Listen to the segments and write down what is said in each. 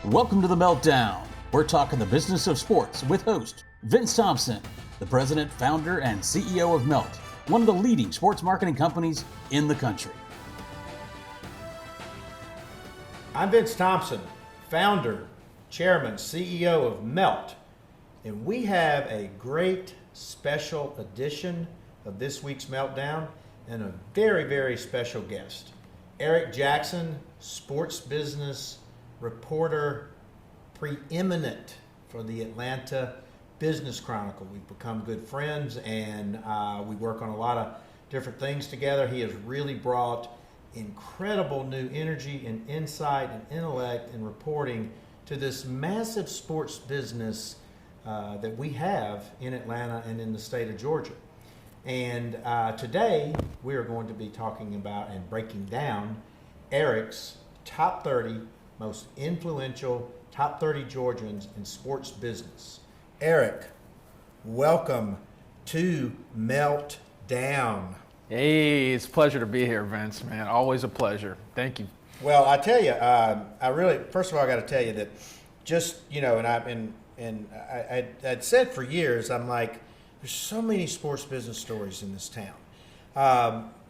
Welcome to the MeltDown. We're talking the business of sports with host Vince Thompson, the president, founder, and CEO of Melt, one of the leading sports marketing companies in the country. I'm Vince Thompson, founder, chairman, CEO of Melt, and we have a great special edition of this week's MeltDown and a very, very special guest. Eric Jackson, sports business reporter, preeminent for the Atlanta Business Chronicle. We've become good friends and we work on a lot of different things together. He has really brought incredible new energy and insight and intellect and reporting to this massive sports business that we have in Atlanta and in the state of Georgia. And today we are going to be talking about and breaking down Eric's top 30 most influential top 30 Georgians in sports business. Eric, welcome to MeltDown. Hey, it's a pleasure to be here, Vince, man. Always a pleasure. Thank you. Well, I tell you, first of all, I got to tell you that just, I'd said for years, I'm like, there's so many sports business stories in this town.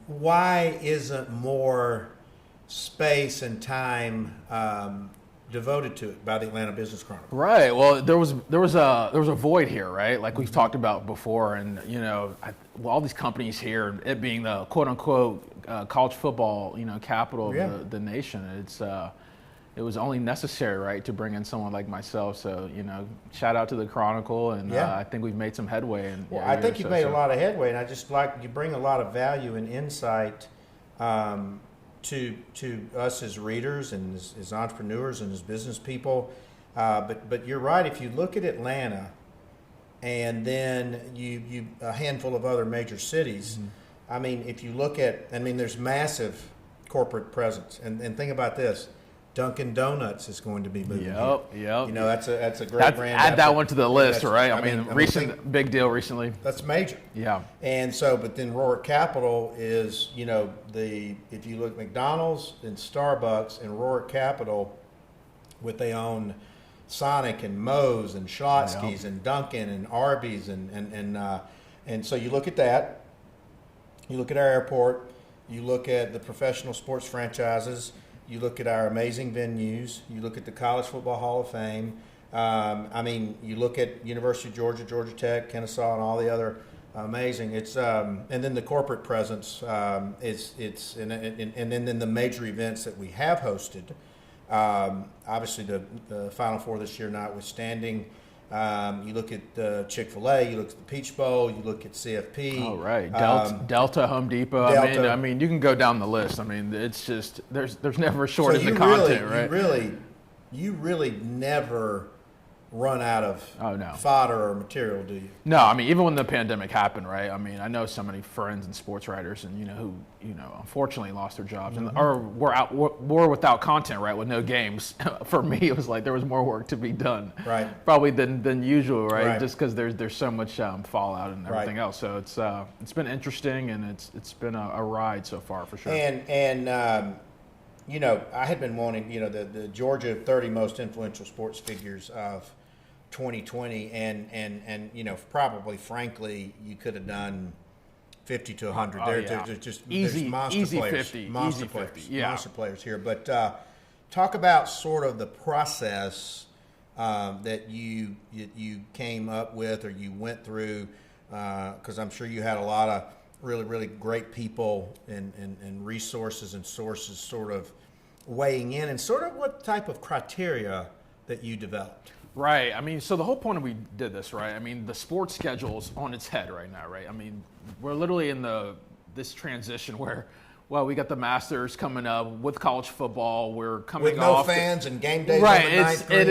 Why isn't more space and time devoted to it by the Atlanta Business Chronicle? Right. Well, there was a void here, right? Like we've talked about before, and all these companies here, it being the quote unquote college football, capital of the nation. It was only necessary, right, to bring in someone like myself. So, shout out to the Chronicle, and I think we've made some headway. I think you've made a lot of headway, and I just like you bring a lot of value and insight to us as readers and as entrepreneurs and as business people. But you're right. If you look at Atlanta, and then you a handful of other major cities, mm-hmm. I mean, if you look at, there's massive corporate presence, and think about this. Dunkin' Donuts is going to be moving. Yep. That's a great brand. Add that one to the list, right? Big deal recently. That's major. Yeah. And so, but then Roark Capital is, if you look McDonald's and Starbucks and Roark Capital, with they own Sonic and Moe's and Schlotzsky's and Dunkin' and Arby's and so you look at that. You look at our airport. You look at the professional sports franchises. You look at our amazing venues. You look at the College Football Hall of Fame. You look at University of Georgia, Georgia Tech, Kennesaw, and all the other amazing. It's and then the corporate presence. And then the major events that we have hosted. Obviously, the Final Four this year notwithstanding. You look at Chick-fil-A, you look at the Peach Bowl, you look at CFP. Oh, right. Delta, Home Depot. Delta. I mean, you can go down the list. It's just there's never a shortage of content, right? You really never run out of fodder or material, do you? No, even when the pandemic happened, right? I know so many friends and sports writers, and who unfortunately lost their jobs and or were without content, right? With no games. For me, it was like there was more work to be done, right? Probably than usual, right? Just because there's so much fallout and everything else. So it's been interesting, and it's been a ride so far for sure. And I had been wanting, the Georgia 30 most influential sports figures of 2020, and probably, frankly, you could have done 50 to 100. There's just easy, there's monster easy players, 50, monster easy players, 50, yeah. monster players here. But talk about sort of the process that you came up with or you went through, because I'm sure you had a lot of really, really great people and resources and sources sort of weighing in, and sort of what type of criteria that you developed. Right. So the whole point of we did this, right? The sports schedule's on its head right now, right? We're literally in this transition where, well, we got the Masters coming up with college football. We're coming with off no fans and game days right. on the ninth green.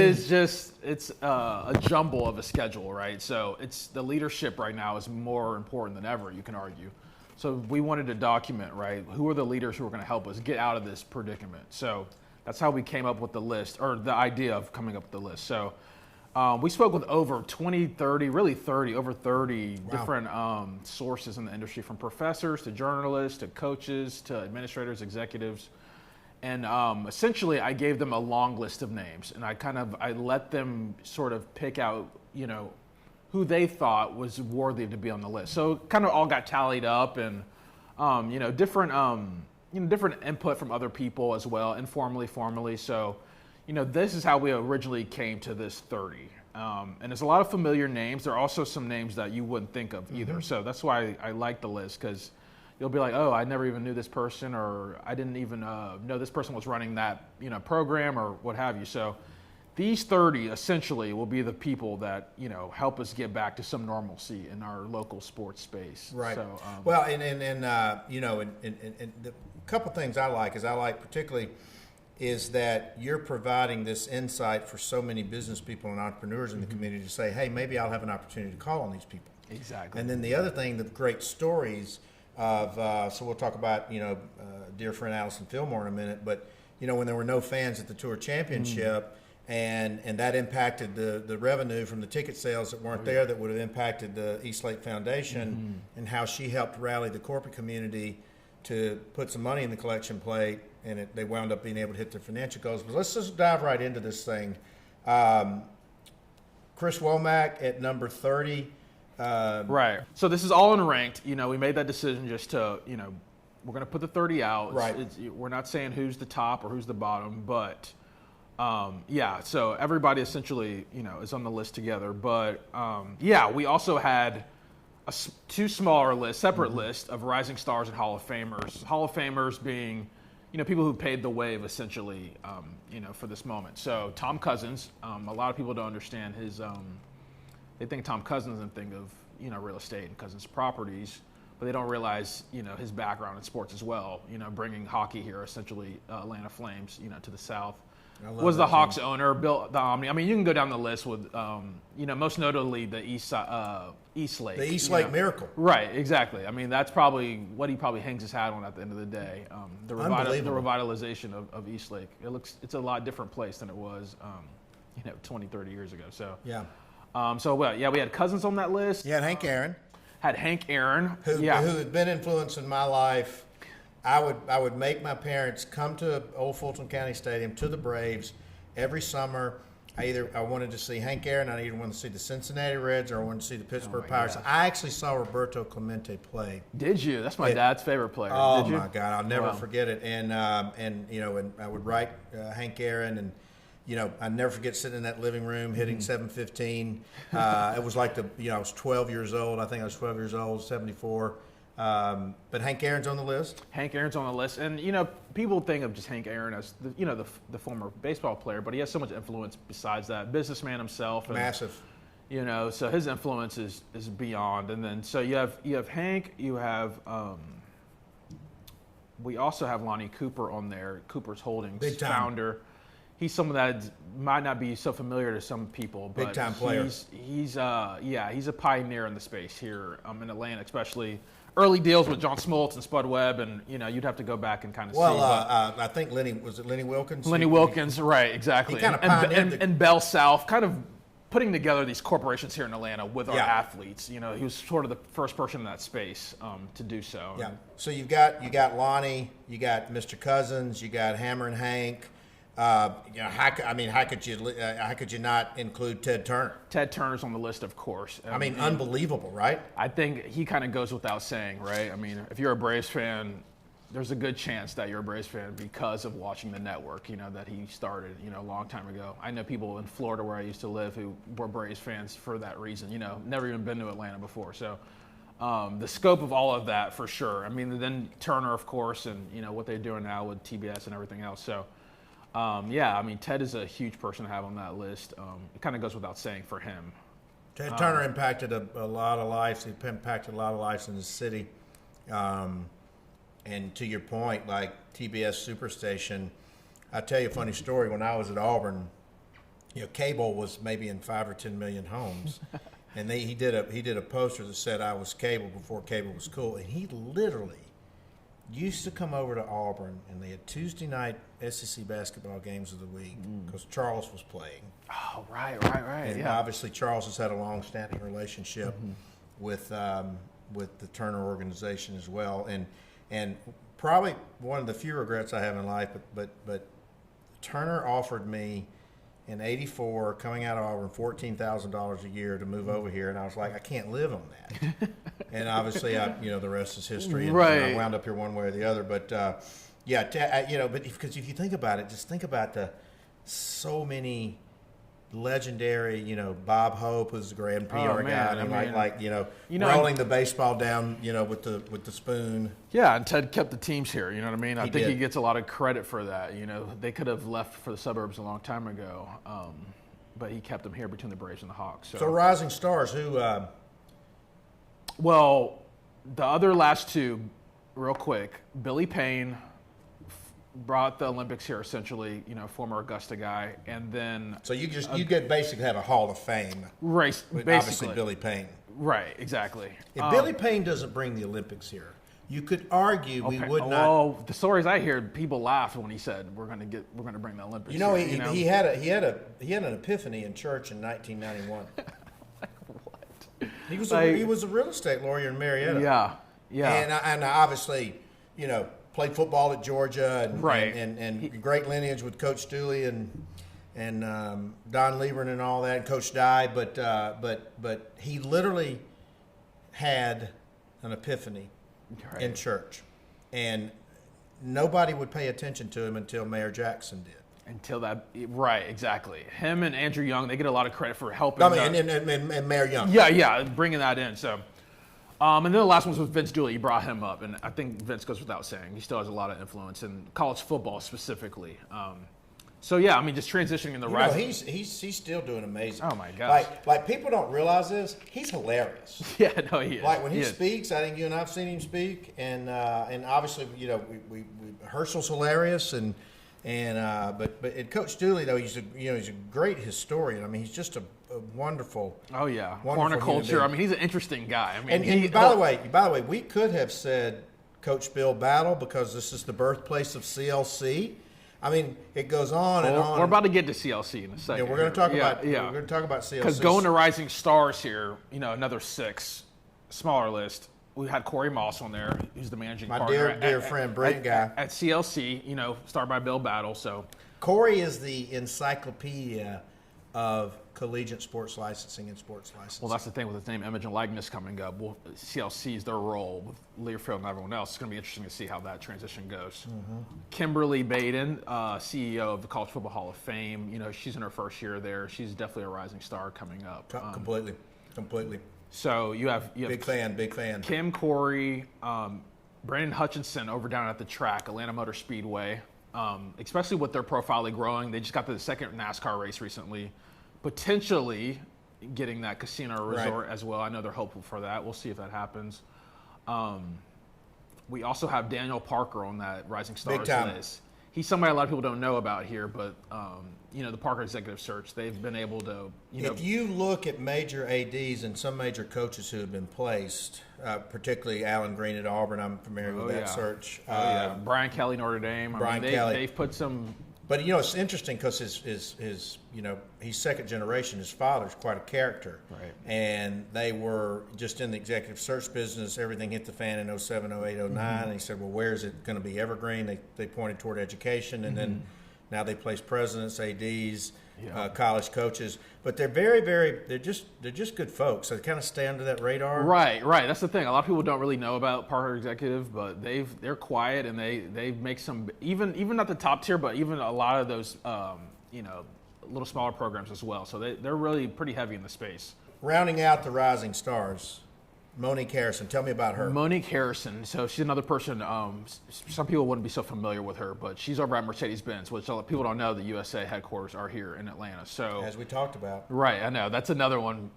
It's a jumble of a schedule, right? So it's the leadership right now is more important than ever, you can argue. So we wanted to document, right, who are the leaders who are going to help us get out of this predicament. So that's how we came up with the list, or the idea of coming up with the list. So we spoke with over 20, 30, really 30, over 30 different sources in the industry, from professors to journalists to coaches to administrators, executives. And essentially, I gave them a long list of names, and I let them sort of pick out, who they thought was worthy to be on the list. So kind of all got tallied up, and different input from other people as well, informally, formally. So, this is how we originally came to this 30. And there's a lot of familiar names. There are also some names that you wouldn't think of either. Mm-hmm. So that's why I like the list, because you'll be like, oh, I never even knew this person, or I didn't even know this person was running that program or what have you. So these 30 essentially will be the people that help us get back to some normalcy in our local sports space. Right. So, well, and the couple things I like particularly is that you're providing this insight for so many business people and entrepreneurs in the community to say, hey, maybe I'll have an opportunity to call on these people. Exactly. And then the other thing, the great stories of, so we'll talk about, dear friend Allison Fillmore in a minute, but, when there were no fans at the Tour Championship, and that impacted the revenue from the ticket sales that weren't there, that would have impacted the Eastlake Foundation, and how she helped rally the corporate community to put some money in the collection plate, and they wound up being able to hit their financial goals. But let's just dive right into this thing. Chris Womack at number 30. Right. So this is all unranked. We made that decision just to, we're going to put the 30 out. Right. We're not saying who's the top or who's the bottom, but so everybody essentially, is on the list together. But we also had two smaller lists, separate lists of rising stars and Hall of Famers. Hall of Famers being, people who paved the wave essentially, for this moment. So Tom Cousins, a lot of people don't understand his. They think Tom Cousins and think of real estate and Cousins Properties, but they don't realize his background in sports as well. Bringing hockey here, essentially Atlanta Flames, to the South. Was the Hawks team. Owner, built the Omni. I mean, you can go down the list with, most notably the Eastlake. The Eastlake Miracle. Right, exactly. I mean, that's probably what he probably hangs his hat on at the end of the day. The revitalization of Eastlake. It's a lot different place than it was, 20, 30 years ago. So yeah. We had Cousins on that list. You had Hank Aaron. Who had been influencing my life. I would make my parents come to Old Fulton County Stadium to the Braves every summer. I wanted to see Hank Aaron. I either wanted to see the Cincinnati Reds or I wanted to see the Pittsburgh Pirates. God. I actually saw Roberto Clemente play. Did you? That's my dad's favorite player. Oh Did you? My God, I'll never forget it. And I would write Hank Aaron, and I never forget sitting in that living room hitting 715. It was like I was 12 years old. I think I was 12 years old, 74. But Hank Aaron's on the list. Hank Aaron's on the list, and people think of just Hank Aaron as the former baseball player, but he has so much influence besides that. Businessman himself, and, massive. So his influence is beyond. And then so you have Hank, you have we also have Lonnie Cooper on there. Cooper's Holdings founder. He's someone that might not be so familiar to some people, but big time player. He's a pioneer in the space here in Atlanta, especially. Early deals with John Smoltz and Spud Webb, and you'd have to go back and kind of see. I think Lenny Wilkins. Lenny Wilkins, right? Exactly. He kind of pioneered and Bell South, kind of putting together these corporations here in Atlanta with our athletes. He was sort of the first person in that space to do so. Yeah. So you got Lonnie, you got Mr. Cousins, you got Hammer and Hank. How could you not include Ted Turner? Ted Turner's on the list, of course. Unbelievable, right? I think he kind of goes without saying, right? I mean, if you're a Braves fan, there's a good chance that you're a Braves fan because of watching the network, that he started, a long time ago. I know people in Florida where I used to live who were Braves fans for that reason, never even been to Atlanta before. So the scope of all of that, for sure. I mean, then Turner, of course, and, what they're doing now with TBS and everything else. So, Ted is a huge person to have on that list. It kind of goes without saying for him. Ted Turner impacted a lot of lives. He impacted a lot of lives in the city. And to your point, like TBS Superstation, I'll tell you a funny story. When I was at Auburn, cable was maybe in 5 or 10 million homes. And he did a poster that said I was cable before cable was cool. And he literally used to come over to Auburn, and they had Tuesday night SEC basketball games of the week because Charles was playing. Oh, right. And obviously Charles has had a long-standing relationship with the Turner organization as well. And probably one of the few regrets I have in life, but Turner offered me in '84, coming out of Auburn, $14,000 a year to move over here, and I was like, I can't live on that. And obviously, the rest is history, and I wound up here one way or the other. But but because if you think about it, just think about the so many legendary, Bob Hope was the grand PR guy, and rolling the baseball down, with the spoon. Yeah, and Ted kept the teams here. You know what I mean? I think did. he gets a lot of credit for that. They could have left for the suburbs a long time ago, but he kept them here between the Braves and the Hawks. So rising stars, who? Well, the other last two, real quick. Billy Payne brought the Olympics here, essentially. Former Augusta guy, and then so you get basically have a Hall of Fame race. Basically, obviously Billy Payne. Right, exactly. If Billy Payne doesn't bring the Olympics here, you could argue we would not. Well, the stories I hear, people laughed when he said we're going to bring the Olympics. He had an epiphany in church in 1991. What? He was a real estate lawyer in Marietta. Yeah. And obviously, played football at Georgia and right. and great lineage with Coach Dooley and Don Lieberman and all that, and Coach Dye. But he literally had an epiphany in church, and nobody would pay attention to him until Mayor Jackson did. Until that, right, exactly. Him and Andrew Young, they get a lot of credit for helping. And Mayor Young. Yeah, bringing that in. So, and then the last one was with Vince Dooley. You brought him up, and I think Vince goes without saying. He still has a lot of influence in college football specifically. Just transitioning in the rise. He's still doing amazing. Oh my gosh! Like people don't realize this. He's hilarious. Yeah, no, he is. Like when he speaks, I think you and I've seen him speak, and obviously we Herschel's hilarious, but Coach Dooley though he's a great historian. I mean he's just a wonderful. Oh yeah, horticulture. I mean he's an interesting guy. I mean, and by the way, we could have said Coach Bill Battle because this is the birthplace of CLC. I mean, it goes on and on. We're about to get to CLC in a second. Yeah, we're going to talk about. Yeah. We're going to talk about CLC. Because going to Rising Stars here, another 6, smaller list. We had Corey Moss on there, who's the managing partner. My dear friend, Brent guy at CLC. Started by Bill Battle. So Corey is the encyclopedia of collegiate sports licensing and sports licensing. Well, that's the thing with his name, image, and likeness coming up. Well, CLC is their role with Learfield and everyone else. It's going to be interesting to see how that transition goes. Mm-hmm. Kimberly Baden, CEO of the College Football Hall of Fame. She's in her first year there. She's definitely a rising star coming up. Completely. So you have big fan. Kim, Corey, Brandon Hutchinson over down at the track, Atlanta Motor Speedway. Especially with their profile growing. They just got to the second NASCAR race recently. Potentially getting that casino resort as well. I know they're hopeful for that. We'll see if that happens. We also have Daniel Parker on that Rising Stars list. He's somebody a lot of people don't know about here, but the Parker Executive Search, they've been able to. If you look at major ADs and some major coaches who have been placed, particularly Alan Green at Auburn, I'm familiar with that search. Brian Kelly, Notre Dame. Kelly. They've put some. But it's interesting because his he's second generation. His father's quite a character, right? And they were just in the executive search business. Everything hit the fan in 07, 08, 09. Mm-hmm. And he said, "Well, where is it going to be evergreen?" They pointed toward education, and then now they place presidents, ADs, college coaches. But they're they're just good folks. They kind of stay under that radar. Right. That's the thing. A lot of people don't really know about Parker Executive, but they're quiet and they make some even not the top tier, but even a lot of those little smaller programs as well. So they're really pretty heavy in the space. Rounding out the rising stars, Monique Harrison. Tell me about her. Monique Harrison. So she's another person. Some people wouldn't be so familiar with her, but she's over at Mercedes-Benz, which people don't know the USA headquarters are here in Atlanta. So as we talked about. Right. I know. That's another one.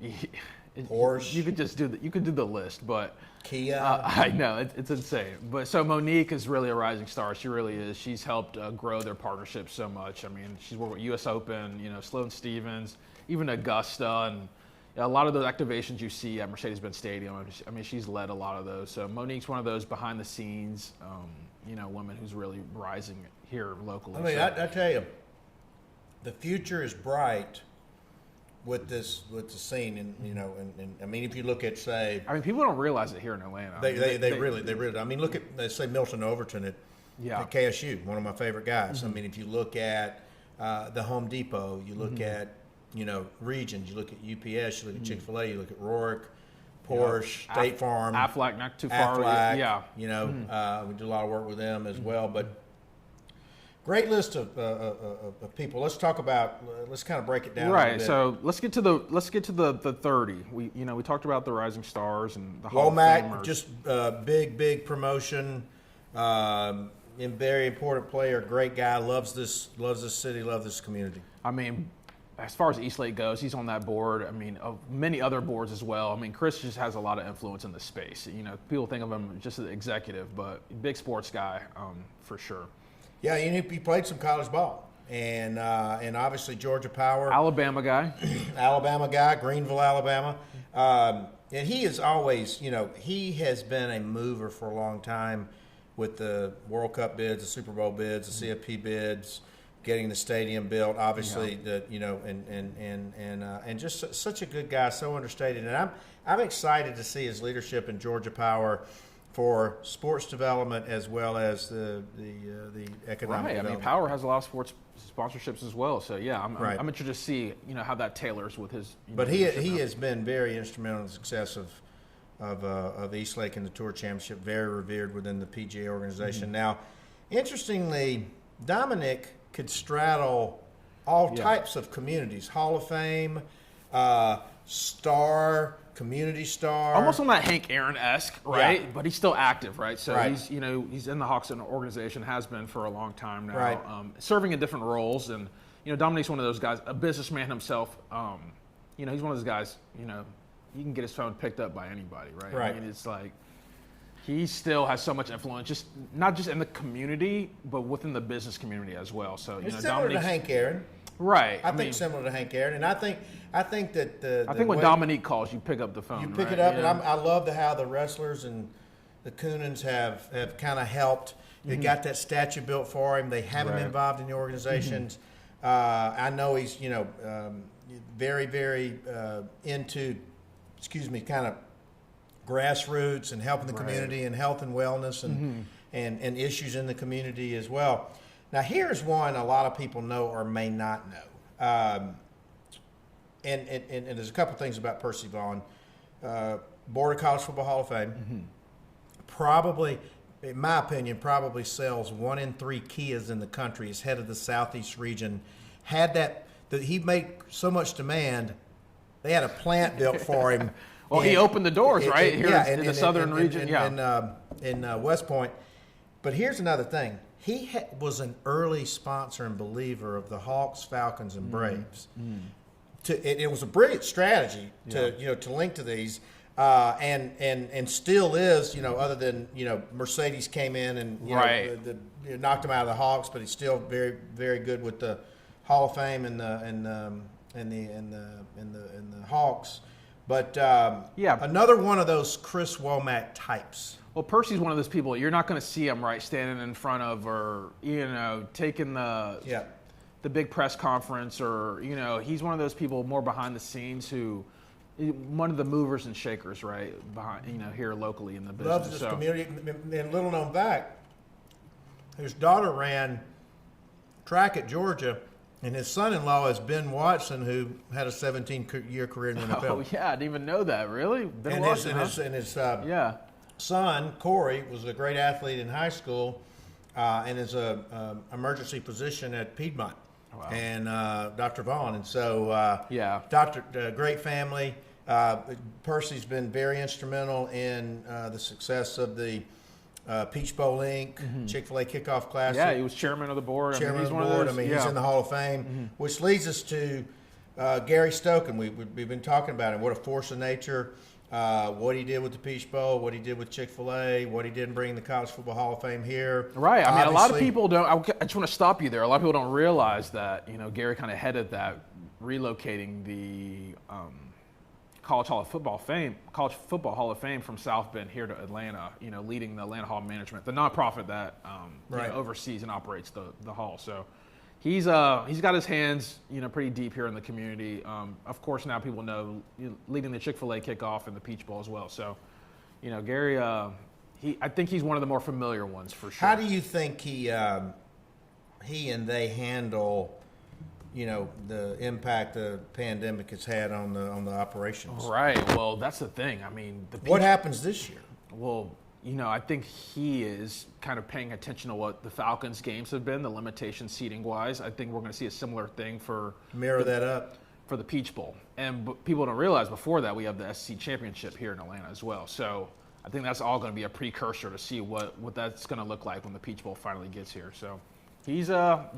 Porsche. You could just do you could do the list, but Kia. I know it's insane. But so Monique is really a rising star. She really is. She's helped grow their partnership so much. I mean, she's worked with U.S. Open, Sloan Stephens, even Augusta, and a lot of those activations you see at Mercedes-Benz Stadium. I mean, she's led a lot of those. So Monique's one of those behind the scenes, women who's really rising here locally. I mean, I tell you, the future is bright with the scene, and and I mean, if you look at, say, I mean, people don't realize it here in Atlanta. They really. I mean, look at, let's say, Milton Overton at KSU, one of my favorite guys. Mm-hmm. I mean, if you look at the Home Depot, you look at Regions, you look at UPS, you look at Chick-fil-A, you look at Rourke, Porsche, State Farm, Aflac, not too far. Aflac, Yeah, we do a lot of work with them as well, but. Great list of people. Let's talk about. Let's kind of break it down. Right. A bit. So let's get to the 30. We talked about the rising stars and the Hall of Famers. Womack, just big promotion. And very important player. Great guy. Loves this city. Loves this community. I mean, as far as Eastlake goes, he's on that board. I mean, of many other boards as well. I mean, Chris just has a lot of influence in the space. People think of him just as an executive, but big sports guy for sure. Yeah, he played some college ball, and obviously Georgia Power, Alabama guy, Greenville, Alabama, and he is always, he has been a mover for a long time with the World Cup bids, the Super Bowl bids, the CFP bids, getting the stadium built. Obviously, and just such a good guy, so understated, and I'm excited to see his leadership in Georgia Power for sports development as well as the economic development. I mean, Power has a lot of sports sponsorships as well. So yeah, I'm interested to see how that tailors with his. But he has been very instrumental in the success of Eastlake in the Tour Championship. Very revered within the PGA organization. Mm-hmm. Now, interestingly, Dominic could straddle all types of communities: Hall of Fame, star. Community star, almost on that Hank Aaron-esque, right? Yeah. But he's still active, right? So he's he's in the Hawks organization, has been for a long time now, right. Serving in different roles. And Dominique's one of those guys, a businessman himself. He's one of those guys. You can get his phone picked up by anybody, right? Right. I mean, it's like he still has so much influence, not just in the community, but within the business community as well. So it's similar to Hank Aaron. Right. I think similar to Hank Aaron, and I think that I think when Dominique calls, you pick up the phone. You pick it up, and I love how the wrestlers and the Coonans have kind of helped. They got that statue built for him. They have him involved in the organizations. I know he's very into kind of grassroots and helping the community and health and wellness and issues in the community as well. Now, here's one a lot of people know or may not know. And there's a couple things about Percy Vaughn. Board of College Football Hall of Fame. Probably, in my opinion, probably sells 1 in 3 Kias in the country. He's head of the Southeast region. He made so much demand, they had a plant built for him. Well, he opened the doors, right? Here in the southern region. In West Point. But here's another thing. He was an early sponsor and believer of the Hawks, Falcons, and Braves. It was a brilliant strategy to link to these, and still is, other than Mercedes came in and knocked him out of the Hawks, but he's still very, very good with the Hall of Fame and the Hawks. But another one of those Chris Womack types. Well, Percy's one of those people you're not going to see him standing in front of, or taking the big press conference, or he's one of those people more behind the scenes who one of the movers and shakers behind here locally in the business. Loves this community. And little known fact, his daughter ran track at Georgia, and his son-in-law is Ben Watson, who had a 17-year career in the NFL. Oh yeah, I didn't even know that. Really, Ben Watson. His son, Corey, was a great athlete in high school and is a emergency physician at Piedmont. Wow. And Dr. Vaughn. And so, great family. Percy's been very instrumental in the success of the Peach Bowl Inc., Chick-fil-A Kickoff Classic. Yeah, he was chairman of the board. He's in the Hall of Fame, which leads us to Gary Stokan. We've been talking about him. What a force of nature. What he did with the Peach Bowl, what he did with Chick-fil-A, what he did in bringing the College Football Hall of Fame here. Right. I mean, a lot of people don't. I just want to stop you there. A lot of people don't realize that Gary kind of headed that, relocating the College Football Hall of Fame from South Bend here to Atlanta. Leading the Atlanta Hall Management, the nonprofit that oversees and operates the hall. So, he's got his hands, pretty deep here in the community. Of course, now people know leading the Chick-fil-A kickoff and the Peach Bowl as well. So, Gary, I think he's one of the more familiar ones for sure. How do you think he and they handle, the impact the pandemic has had on the operations? Right. Well, that's the thing. I mean, what happens this year? Well, I think he is kind of paying attention to what the Falcons games have been, the limitations seating-wise. I think we're going to see a similar thing for the Peach Bowl. And people don't realize before that we have the SEC Championship here in Atlanta as well. So I think that's all going to be a precursor to see what that's going to look like when the Peach Bowl finally gets here. So he's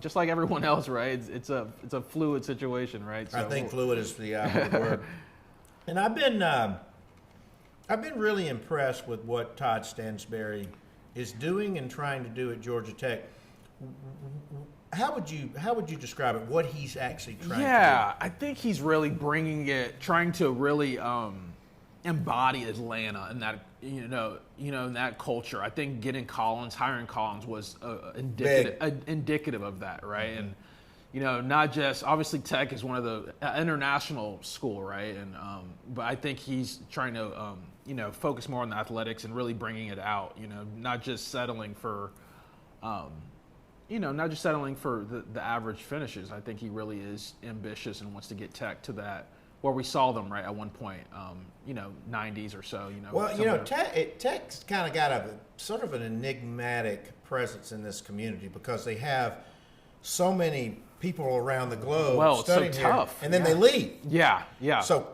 just like everyone else, right? It's a fluid situation, right? So I think fluid is the word. And I've been really impressed with what Todd Stansbury is doing and trying to do at Georgia Tech. How would you describe it? What he's actually trying to do? Yeah, I think he's really trying to really embody Atlanta and that in that culture. I think hiring Collins was indicative of that, right? Mm-hmm. And not just obviously Tech is one of the international school, right? And but I think he's trying to focus more on the athletics and really bringing it out. Not just settling for the average finishes. I think he really is ambitious and wants to get Tech to that where we saw them right at one point, 90s or so. Well, Tech's kind of got a sort of an enigmatic presence in this community because they have so many people around the globe studying it's so tough. Here, and then they leave. Yeah. So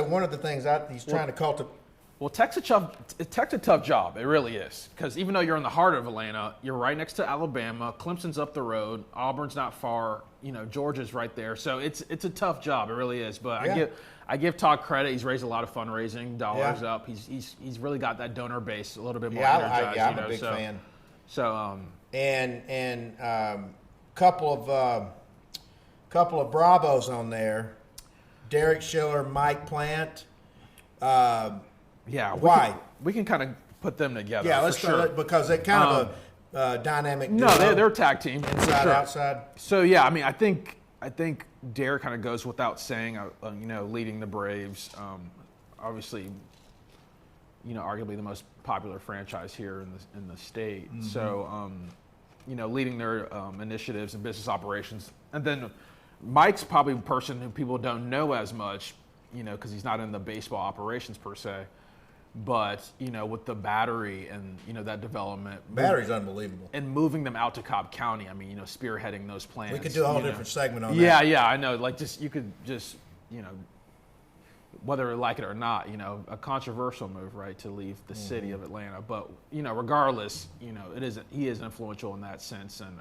one of the things he's trying to cultivate. Well, Tech's a tough job. It really is. Because even though you're in the heart of Atlanta, you're right next to Alabama. Clemson's up the road. Auburn's not far. Georgia's right there. So it's a tough job. It really is. But I give Todd credit. He's raised a lot of fundraising dollars up. He's really got that donor base a little bit more energized. I'm a big fan. So couple of bravos on there. Derek Schiller, Mike Plant. Why? We can kind of put them together. Yeah, let's start because they're kind of a dynamic duo. No, they're a tag team. Inside, outside. So yeah, I mean, I think Derek kind of goes without saying. Leading the Braves, obviously, arguably the most popular franchise here in the state. Mm-hmm. So, leading their initiatives and business operations, and then Mike's probably a person who people don't know as much, because he's not in the baseball operations per se. But, with the battery and, that development. Battery's unbelievable. And moving them out to Cobb County, spearheading those plans. We could do a whole different segment on that. Yeah, I know. You could just, whether you like it or not, a controversial move, right, to leave the city of Atlanta. But, regardless, he is influential in that sense. And,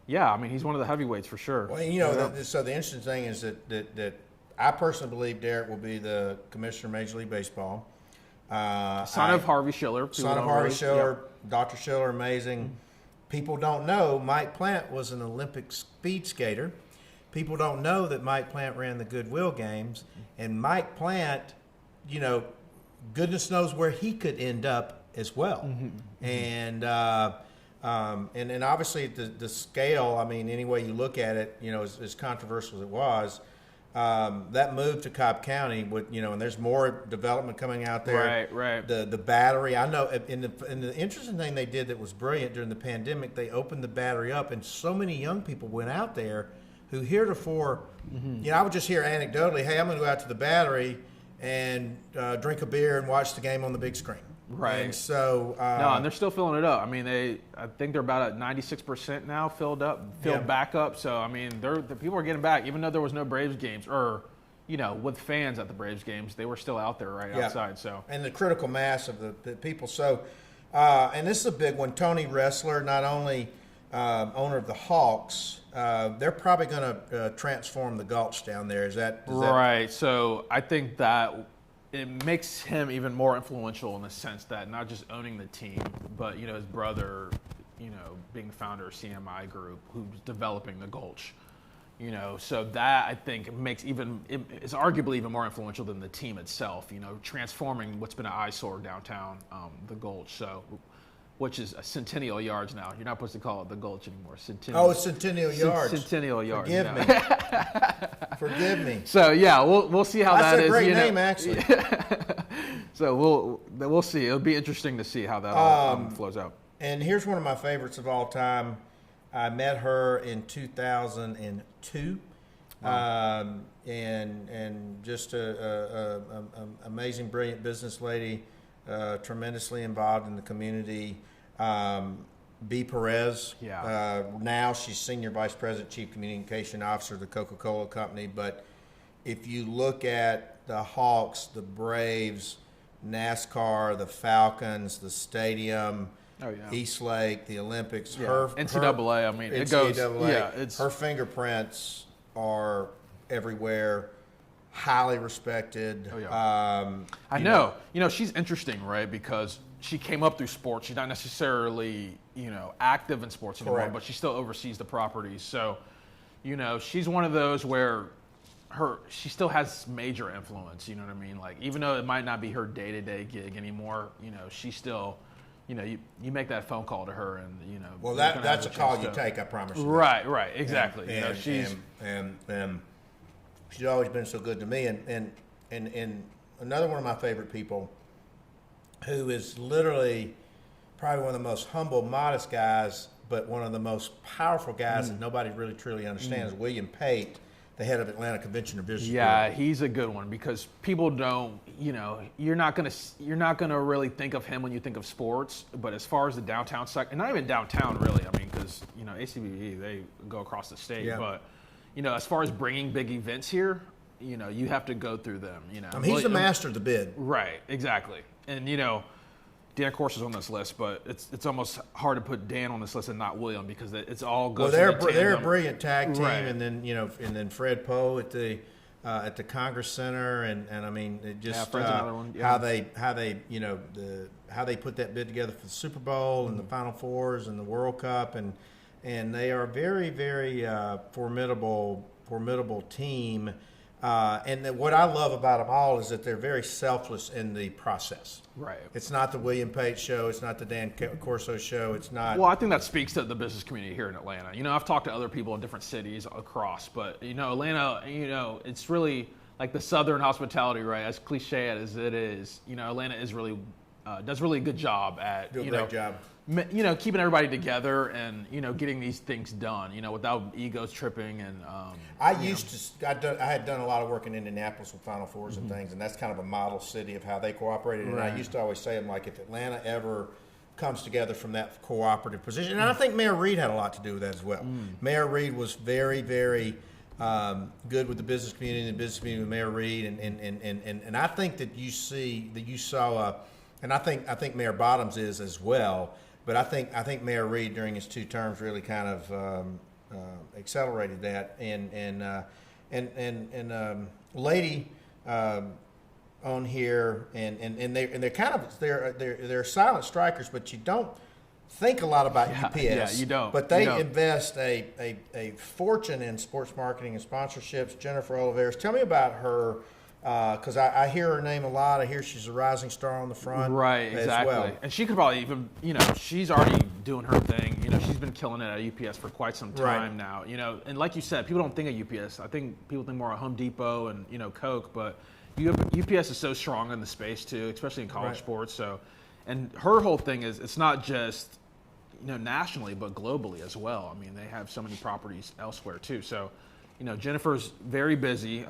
he's one of the heavyweights for sure. Well, so the interesting thing is that I personally believe Derek will be the commissioner of Major League Baseball. Son of Harvey Schiller. Dr. Schiller, amazing. People don't know Mike Plant was an Olympic speed skater. People don't know that Mike Plant ran the Goodwill Games. And Mike Plant, goodness knows where he could end up as well. Mm-hmm. And obviously the scale, any way you look at it, as controversial as it was, that move to Cobb County would, and there's more development coming out there. Right. The battery, I know. And the interesting thing they did that was brilliant during the pandemic, they opened the battery up, and so many young people went out there who heretofore, I would just hear anecdotally, hey, I'm going to go out to the battery and drink a beer and watch the game on the big screen. Right. And so and they're still filling it up. I think they're about at 96% now filled back up. So the people are getting back, even though there was no Braves games or, with fans at the Braves games, they were still out there outside. So and the critical mass of the people. So and this is a big one. Tony Ressler, not only owner of the Hawks, they're probably going to transform the Gulch down there. Is that right? So I think that it makes him even more influential in the sense that not just owning the team, but his brother, being the founder of CMI Group, who's developing the Gulch. So that I think it's arguably even more influential than the team itself. Transforming what's been an eyesore downtown, the Gulch. So which is a Centennial Yards now. You're not supposed to call it the Gulch anymore. Centennial. Oh, Centennial Yards. Centennial Yards. Forgive me. Forgive me. So yeah, we'll see how that is. That's a great name, actually. So we'll see. It'll be interesting to see how that all flows out. And here's one of my favorites of all time. I met her in 2002. Wow. And just a amazing, brilliant business lady, tremendously involved in the community. Perez. Yeah. Now she's Senior Vice President, Chief Communication Officer of the CocaCola Company. But if you look at the Hawks, the Braves, NASCAR, the Falcons, the stadium, East Lake, the Olympics, her NCAA, I mean, it goes. Yeah, her fingerprints are everywhere, highly respected. Oh, yeah. I know. You know, she's interesting, right? Because she came up through sports. She's not necessarily, active in sports anymore, Correct. but she still oversees the properties. So, she's one of those where she still has major influence. You know what I mean? Like, even though it might not be her day-to-day gig anymore, she still, you make that phone call to her, and Well, that's a call you take. I promise you. Right, exactly. And, She's she's always been so good to me. And another one of my favorite people, who is literally probably one of the most humble, modest guys, but one of the most powerful guys that nobody really truly understands, William Pate, the head of Atlanta Convention and Visitors Yeah, Bureau. he's a good one because people don't, you're not gonna really think of him when you think of sports. But as far as the downtown sector, and not even downtown really, I mean, because ACBE, they go across the state. Yeah. But as far as bringing big events here, you have to go through them. He's the master of the bid. Right, exactly. And Dan, of course, is on this list, but it's almost hard to put Dan on this list and not William because it's all goes. Well, they're a brilliant tag team, Right. and then Fred Poe at the Congress Center, and I mean it just Fred's another one. Yeah. how they put that bid together for the Super Bowl and the Final Fours and the World Cup, and they are a very, very formidable team. And what I love about them all is that they're very selfless in the process. Right. It's not the William Pate show. It's not the Dan Corso show. It's not. Well, I think that speaks to the business community here in Atlanta. I've talked to other people in different cities across, but Atlanta, it's really like the Southern hospitality, right? As cliche as it is, Atlanta is really does really a good job at Do a great job. Keeping everybody together and getting these things done, without egos tripping and. I had done a lot of work in Indianapolis with Final Fours and things, and that's kind of a model city of how they cooperated. And Right. I used to always say, I'm like, if Atlanta ever comes together from that cooperative position, and I think Mayor Reed had a lot to do with that as well. Mayor Reed was very, very good with the business community and the business community with Mayor Reed, and I think that you saw, and I think Mayor Bottoms is as well. But I think Mayor Reed during his 2 terms really kind of accelerated that. And lady on here, and they're kind of they're silent strikers, but you don't think a lot about UPS. Yeah, you don't. But they You don't. invest a fortune in sports marketing and sponsorships. Jennifer Oliveras, tell me about her. Because I hear her name a lot. I hear she's a rising star on the front. Right, exactly. As well. And she could probably even, she's already doing her thing. She's been killing it at UPS for quite some time now. And like you said, people don't think of UPS. I think people think more of Home Depot and, Coke. But UPS is so strong in the space, too, especially in college sports. So, and her whole thing is it's not just, nationally, but globally as well. I mean, they have so many properties elsewhere, too. So, Jennifer's very busy,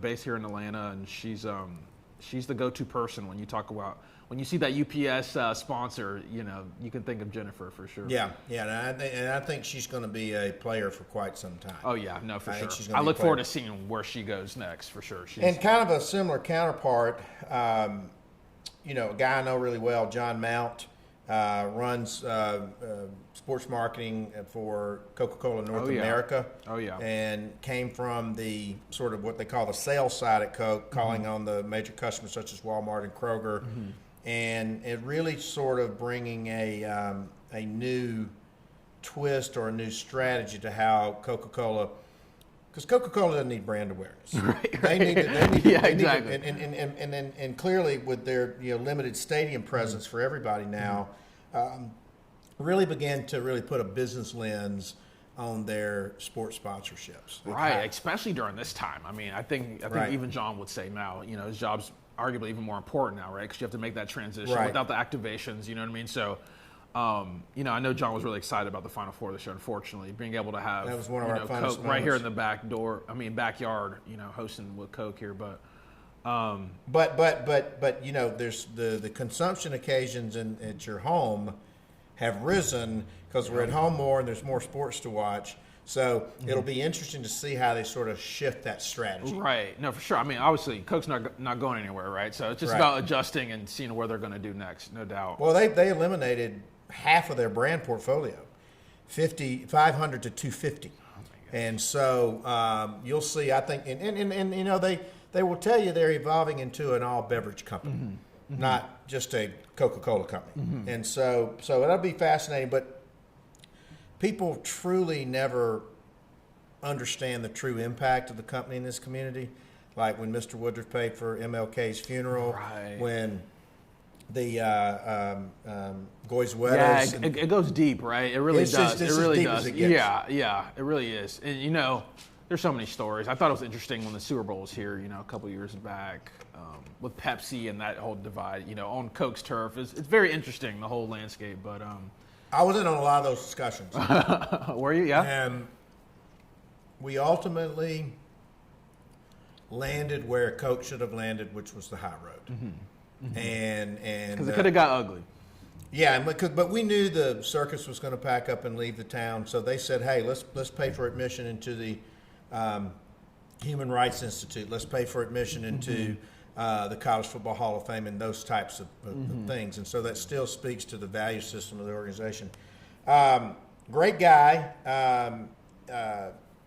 based here in Atlanta, and she's the go-to person when you see that UPS sponsor, you can think of Jennifer for sure. Yeah, and I think she's going to be a player for quite some time. Oh yeah, no, for sure. She's I gonna be look a forward player. to seeing where she goes next for sure. And kind of a similar counterpart, a guy I know really well, John Mount, runs sports marketing for CocaCola North America. Oh, yeah. And came from the sort of what they call the sales side at Coke, calling on the major customers such as Walmart and Kroger. And it really sort of bringing a new twist or a new strategy to how Coca-Cola, because Coca-Cola doesn't need brand awareness. Right. They need to, Yeah, exactly. And clearly with their limited stadium presence for everybody now, really began to really put a business lens on their sports sponsorships. Right, especially during this time. I mean, I think Right. even John would say now, his job's arguably even more important now, right? Because you have to make that transition Right. without the activations, you know what I mean? So, I know John was really excited about the Final Four this year, unfortunately, being able to have That was one of our funnest Coke right here in moments. the backyard, hosting with Coke here, but But there's the consumption occasions at your home have risen because we're at home more and there's more sports to watch. So it'll be interesting to see how they sort of shift that strategy. Right. No, for sure. I mean, obviously, Coke's not going anywhere, right? So it's just Right. about adjusting and seeing where they're going to do next, no doubt. Well, they eliminated half of their brand portfolio, 500 to 250. And so you'll see, I think, and they will tell you they're evolving into an all beverage company, not just a CocaCola company. And so that'll be fascinating. But people truly never understand the true impact of the company in this community. Like when Mr. Woodruff paid for MLK's funeral, Right. when the Goy's Yeah, weddings. it goes deep, right? It really It's does. just- it's It as really deep as does. it gets. Yeah, it really is. And there's so many stories. I thought it was interesting when the Super Bowl was here, a couple years back, with Pepsi and that whole divide, on Coke's turf. It's very interesting, the whole landscape. But I was in on a lot of those discussions. were you? Yeah. And we ultimately landed where Coke should have landed, which was the high road. And Because it could have got ugly. yeah, but we knew the circus was going to pack up and leave the town, so they said, "Hey, let's pay for admission into the Human Rights Institute. Let's pay for admission into the College Football Hall of Fame and those types of things." And so that still speaks to the value system of the organization. Great guy.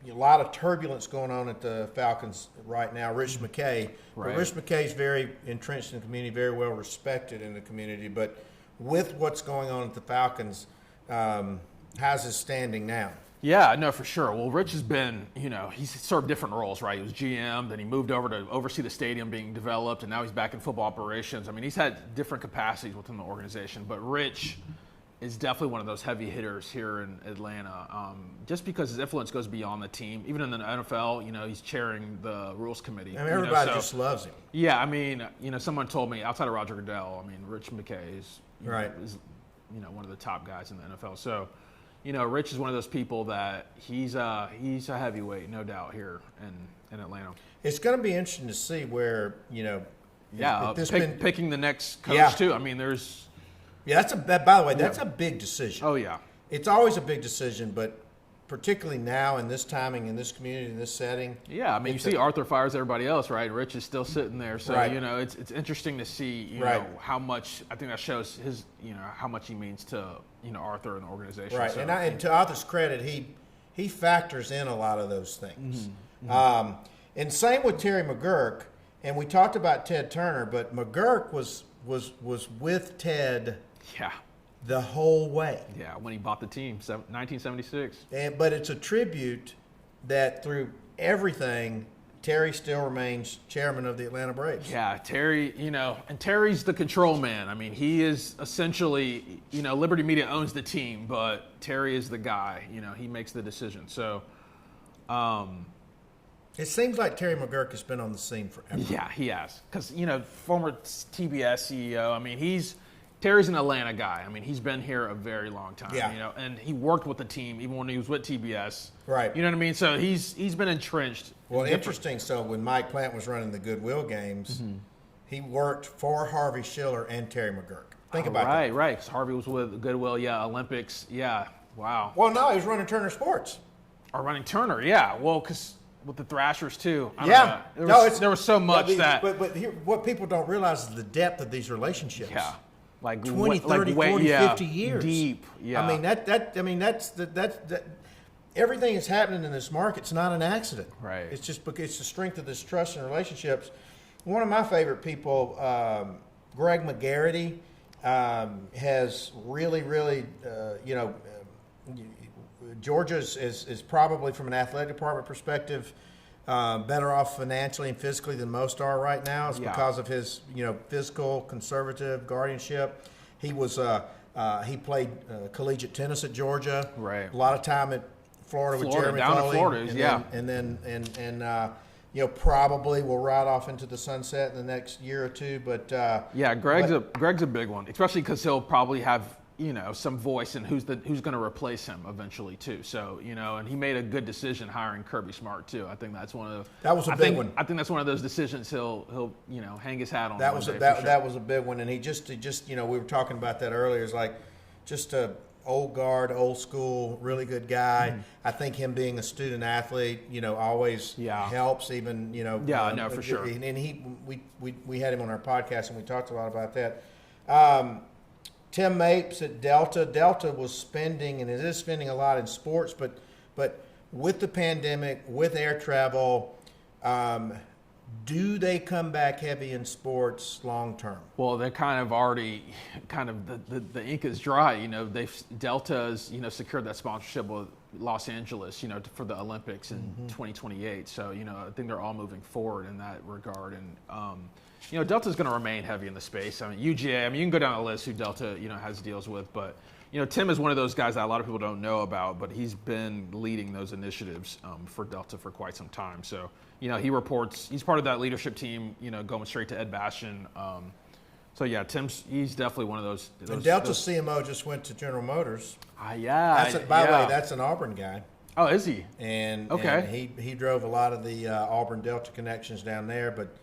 A lot of turbulence going on at the Falcons right now. Rich McKay. Right. But Rich McKay is very entrenched in the community, very well respected in the community. But with what's going on at the Falcons, how's his standing now? Yeah, no, for sure. Well, Rich has been, he's served different roles, right? He was GM, then he moved over to oversee the stadium being developed, and now he's back in football operations. I mean, he's had different capacities within the organization, but Rich is definitely one of those heavy hitters here in Atlanta, just because his influence goes beyond the team. Even in the NFL, he's chairing the rules committee. I mean, everybody just loves him. Yeah, I mean, someone told me outside of Roger Goodell, I mean, Rich McKay is, Right. one of the top guys in the NFL. So, Rich is one of those people that he's a heavyweight, no doubt, here in Atlanta. It's going to be interesting to see where, Yeah, if this picking the next coach Yeah. too. I mean, there's. Yeah, by the way, that's a big decision. Oh yeah. It's always a big decision, but particularly now in this timing, in this community, in this setting. Yeah, I mean, you see Arthur fires everybody else, right? Rich is still sitting there, so Right. it's interesting to see, Right. how much. I think that shows his, how much he means to, Arthur and the organization. Right, So, and to Arthur's credit, he factors in a lot of those things. And same with Terry McGurk. And we talked about Ted Turner, but McGurk was with Ted yeah, the whole way. yeah. When he bought the team, 1976. But it's a tribute that through everything, Terry still remains chairman of the Atlanta Braves. Yeah, Terry, and Terry's the control man. I mean, he is essentially, Liberty Media owns the team, but Terry is the guy. He makes the decision. So, It seems like Terry McGurk has been on the scene forever. yeah, he has. Because, former TBS CEO, I mean, Terry's an Atlanta guy. I mean, he's been here a very long time, Yeah. and he worked with the team even when he was with TBS. Right. You know what I mean? So he's been entrenched. Well, interesting. So when Mike Plant was running the Goodwill games, he worked for Harvey Schiller and Terry McGurk. Think about that. Right. Because Harvey was with Goodwill, yeah, Olympics, yeah, wow. Well, no, he was running Turner Sports. Or running Turner, yeah. Well, because with the Thrashers too. I don't Yeah. know. There was so much that. But here, what people don't realize is the depth of these relationships. Yeah. Like 20, 30, 40, yeah, 50 years. Deep. Yeah. I mean that's everything that's happening in this market's not an accident. Right. It's just because it's the strength of this trust and relationships. One of my favorite people, Greg McGarity, has really Georgia is probably from an athletic department perspective better off financially and physically than most are right now. It's because of his, fiscal conservative guardianship. He was He played collegiate tennis at Georgia. Right. A lot of time at Florida with Jeremy down Foley. to Florida, yeah. Probably will ride off into the sunset in the next year or two. But Greg's a big one, especially because he'll probably have some voice in who's going to replace him eventually too. So and he made a good decision hiring Kirby Smart too. I think that's one of that was a big one. I think that's one of those decisions he'll hang his hat on. That was a big one, and he just we were talking about that earlier. It's like just a old guard, old school, really good guy. Mm-hmm. I think him being a student athlete, always helps. Even for sure. And we had him on our podcast, and we talked a lot about that. Tim Mapes at Delta. Delta was spending, and it is spending a lot in sports, but with the pandemic, with air travel, do they come back heavy in sports long term? Well, they're kind of already, the ink is dry. Delta's secured that sponsorship with Los Angeles, for the Olympics in 2028. So I think they're all moving forward in that regard. And Delta's going to remain heavy in the space. I mean, UGA. You can go down the list who Delta has deals with, but Tim is one of those guys that a lot of people don't know about, but he's been leading those initiatives for Delta for quite some time. So he reports. He's part of that leadership team. Going straight to Ed Bastian. He's definitely one of those. And Delta's CMO just went to General Motors. By the way, that's an Auburn guy. Oh, is he? And okay. And he drove a lot of the Auburn Delta connections down there, but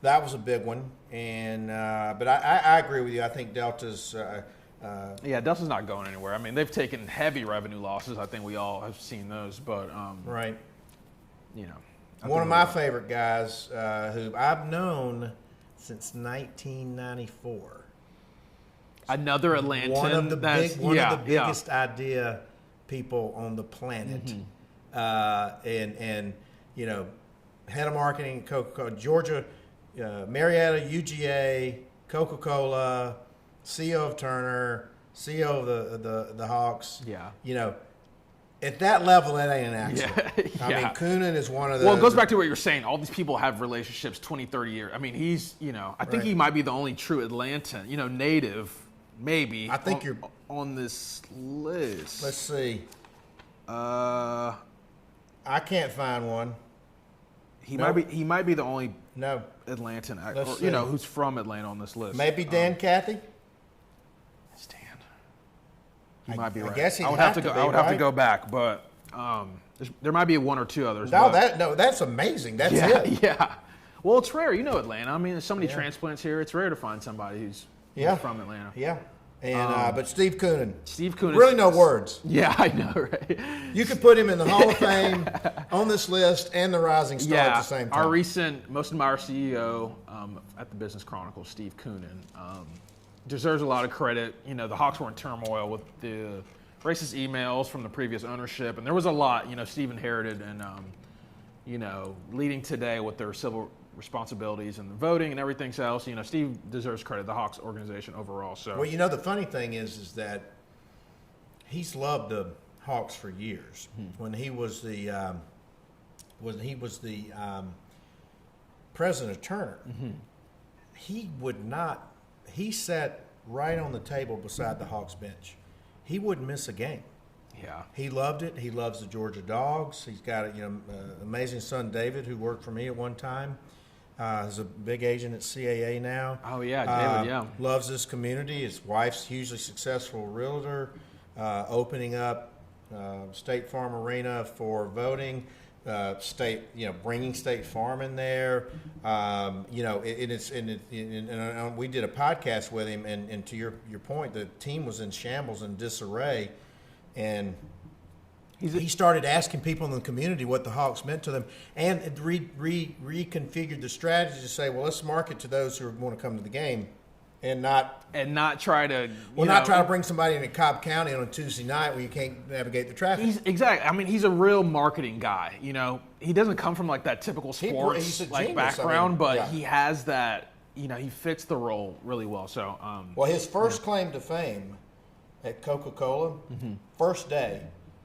that was a big one. And but I agree with you. I think Delta's. Delta's not going anywhere. I mean, they've taken heavy revenue losses. I think we all have seen those, but right. One of my favorite guys who I've known since 1994. Another Atlantan. One of the biggest idea people on the planet. And head of marketing at Coca-Cola, Georgia, Marietta, UGA, Coca-Cola, CEO of Turner, CEO of the Hawks. Yeah. At that level, that ain't an accident. I mean, Coonan is one of the... Well, it goes back to what you're saying. All these people have relationships 20, 30 years. I mean, he's, I think he might be the only true Atlantan, native, maybe. I think you're... on this list. Let's see. I can't find one. He might be the only Atlantan, who's from Atlanta on this list. Maybe Dan Cathy? It's Dan. He might be right. I guess I would have to go back, but there might be one or two others. That's amazing. That's it. Yeah. Well, it's rare. Atlanta. I mean, there's so many transplants here. It's rare to find somebody who's from Atlanta. Yeah. And but Steve Coonan. Really no words. Yeah, I know, right? You could put him in the Hall of Fame, on this list, and the Rising Star at the same time. Our recent Most Admired CEO at the Business Chronicle, Steve Coonan, deserves a lot of credit. The Hawks were in turmoil with the racist emails from the previous ownership, and there was a lot. Steve inherited, and leading today with their civil responsibilities and the voting and everything else. Steve deserves credit, the Hawks organization overall. So well, the funny thing is that he's loved the Hawks for years. When he was the president of Turner, he would not. He sat right on the table beside the Hawks bench. He wouldn't miss a game. Yeah, he loved it. He loves the Georgia Dogs. He's got an amazing son, David, who worked for me at one time. He's a big agent at CAA now. Oh, yeah, David, yeah. Loves this community. His wife's hugely successful realtor, opening up State Farm Arena for voting, bringing State Farm in there. We did a podcast with him, and to your point, the team was in shambles and disarray, and he started asking people in the community what the Hawks meant to them, and reconfigured the strategy to say, well, let's market to those who want to come to the game, and not try to try to bring somebody into Cobb County on a Tuesday night where you can't navigate the traffic. Exactly. I mean, he's a real marketing guy. He doesn't come from like that typical sports background, but he has that. He fits the role really well. So, his first claim to fame at Coca-Cola, first day,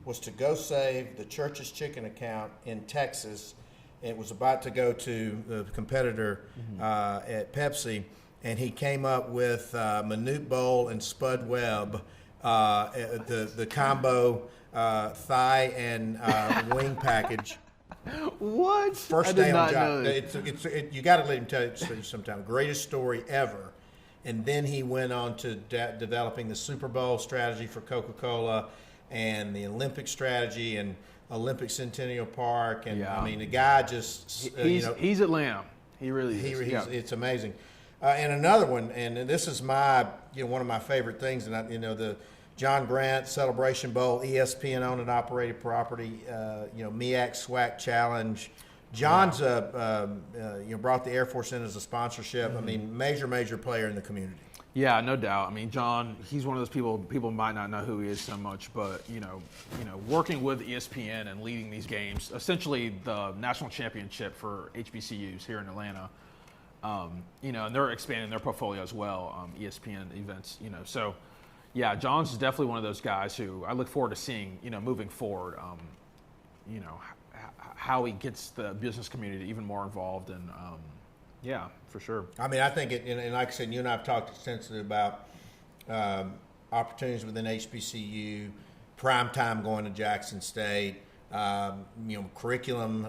was to go save the Church's Chicken account in Texas. It was about to go to the competitor at Pepsi, and he came up with Minute Bowl and Spud Webb, the combo thigh and wing package. What? First I day did on not job. know this. You got to let him tell you sometime. Greatest story ever. And then he went on to developing the Super Bowl strategy for Coca-Cola and the Olympic strategy and Olympic Centennial Park. And I mean, the guy just he's Atlanta. He really is. It's amazing. And another one, and this is one of my favorite things, and the John Grant Celebration Bowl, ESPN owned and operated property, MEAC SWAC Challenge. John's brought the Air Force in as a sponsorship. I mean, major player in the community. Yeah, no doubt. I mean, John, he's one of those people might not know who he is so much, but working with ESPN and leading these games, essentially the national championship for HBCUs here in Atlanta. And they're expanding their portfolio as well, ESPN events, so yeah, John's definitely one of those guys who I look forward to seeing, moving forward, how he gets the business community even more involved, and yeah, for sure. I mean, I think and like I said, you and I have talked extensively about opportunities within HBCU, prime time going to Jackson State, curriculum,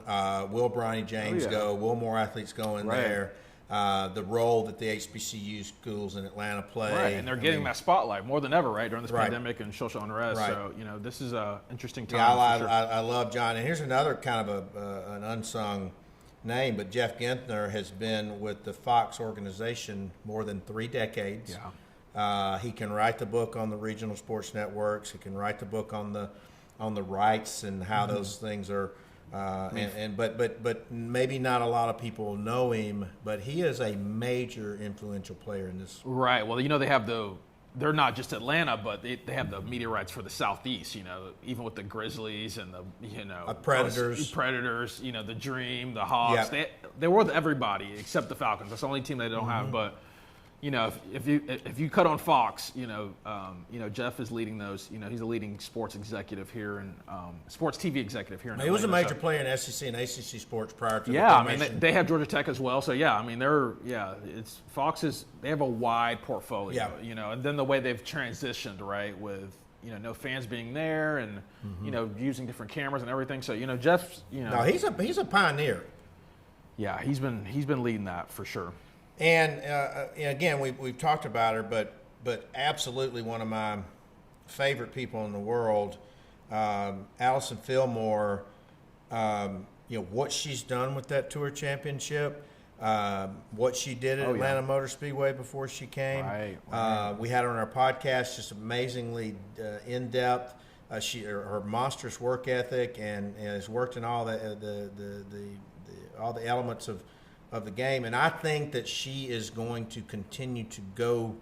will Bronny James go, will more athletes go in there, the role that the HBCU schools in Atlanta play. Right, and they're getting that spotlight more than ever, right, during this pandemic and social unrest. Right. So, this is an interesting time. Yeah, I love John. And here's another kind of an unsung name, but Jeff Genthner has been with the Fox organization more than 3 decades. Yeah. He can write the book on the regional sports networks. He can write the book on the rights and how those things are. But maybe not a lot of people know him, but he is a major influential player in this. Right. Well, they have they're not just Atlanta, but they have the media rights for the Southeast, even with the Grizzlies and the Predators, the Dream, the Hawks. Yep. They were with everybody except the Falcons. That's the only team they don't have, but if you cut on Fox, Jeff is leading those. He's a leading sports executive here and sports TV executive here in Atlanta. He was a major player in SEC and ACC sports prior to. Yeah, I mean they have Georgia Tech as well. So yeah, I mean it's Fox they have a wide portfolio. Yeah. And then the way they've transitioned, right, with no fans being there and using different cameras and everything. So Jeff's No, he's a pioneer. Yeah, he's been leading that for sure. And again, we've talked about her, but absolutely one of my favorite people in the world, Allison Fillmore. What she's done with that tour championship, what she did at Atlanta Motor Speedway before she came. Right. We had her on our podcast, just amazingly in depth. Her monstrous work ethic and has worked in all all the elements of the game, and I think that she is going to continue to go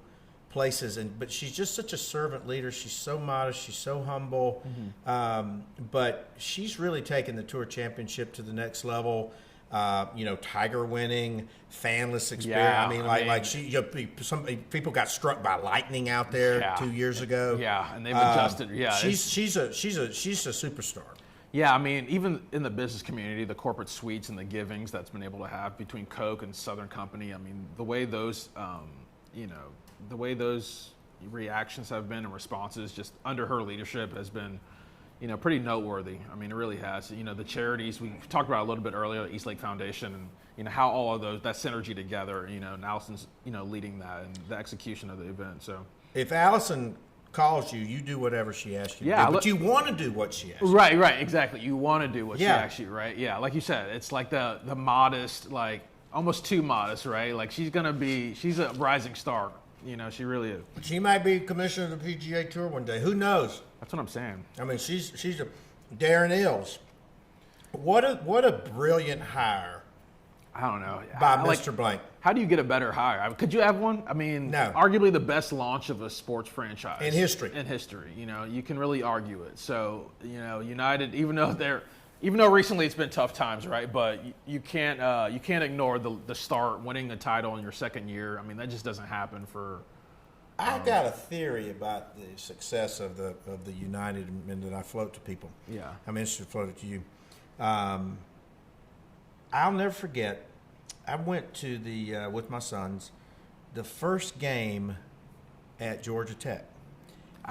places. But she's just such a servant leader. She's so modest. She's so humble. But she's really taken the Tour Championship to the next level. Tiger winning, fanless experience. Yeah, I mean, some people got struck by lightning out there 2 years ago. Yeah, and they've adjusted. Yeah, she's a superstar. Yeah, I mean, even in the business community, the corporate suites and the givings that's been able to have between Coke and Southern Company, I mean, the way those reactions have been and responses just under her leadership has been, pretty noteworthy. I mean, it really has. The charities we talked about a little bit earlier, the East Lake Foundation, and how all of that synergy together. And Allison's leading that and the execution of the event. So if Allison calls you, you do whatever she asks you to do, but you want to do what she asks you. Right, exactly. You want to do what she asks you, right? Yeah, like you said, it's like the modest, like almost too modest, right? Like she's a rising star. She really is. She might be commissioner of the PGA Tour one day. Who knows? That's what I'm saying. I mean, she's a Darren Ills. What a brilliant hire. I don't know. By Mr. Blank. How do you get a better hire? Could you have one? I mean, no. Arguably the best launch of a sports franchise. In history. You can really argue it. So, United, even though recently it's been tough times, right? But you can't ignore the start, winning the title in your second year. I mean, that just doesn't happen for. I got a theory about the success of the United and that I float to people. Yeah. I'm interested to float it to you. I'll never forget. I went to with my sons the first game at Georgia Tech.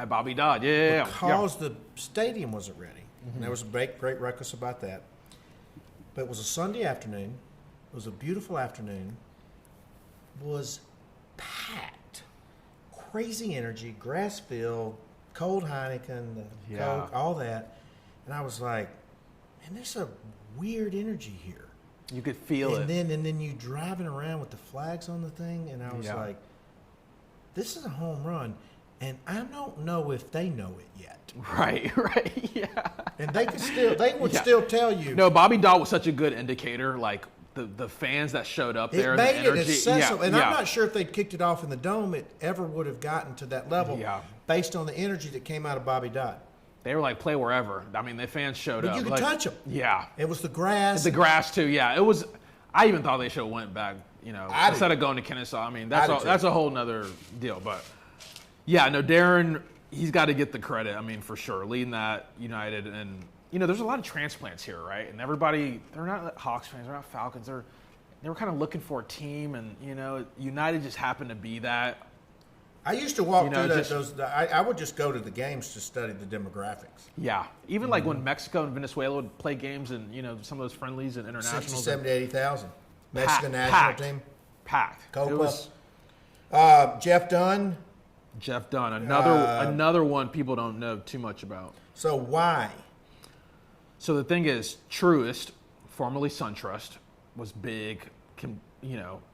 Bobby Dodd, yeah. Because the stadium wasn't ready. And there was a great ruckus about that. But it was a Sunday afternoon. It was a beautiful afternoon. It was packed. Crazy energy, grass field, cold Heineken, the Coke, all that. And I was like, man, there's a weird energy here. You could feel it. And then you driving around with the flags on the thing, and I was like, this is a home run. And I don't know if they know it yet. Right, yeah. And they would still tell you. No, Bobby Dodd was such a good indicator, like the fans that showed up there. It made the energy. it accessible. And I'm not sure if they'd kicked it off in the Dome, it ever would have gotten to that level based on the energy that came out of Bobby Dodd. They were like, play wherever. I mean, the fans showed up. But you could touch them. Yeah. It was the grass. The grass, too, yeah. It was. I even thought they should have went back, instead of going to Kennesaw. I mean, that's a whole nother deal. But, yeah, no, Darren, he's got to get the credit, I mean, for sure, leading that United. And, there's a lot of transplants here, right? And everybody, they're not Hawks fans, they're not Falcons. They were kind of looking for a team, and, United just happened to be that. I used to walk through I would just go to the games to study the demographics. Yeah. Even like when Mexico and Venezuela would play games and, some of those friendlies and internationals. 60, 70, 80,000. Mexican national team. Packed. Copa. Jeff Dunn. Another one people don't know too much about. So why? So the thing is, Truist, formerly SunTrust, was big. I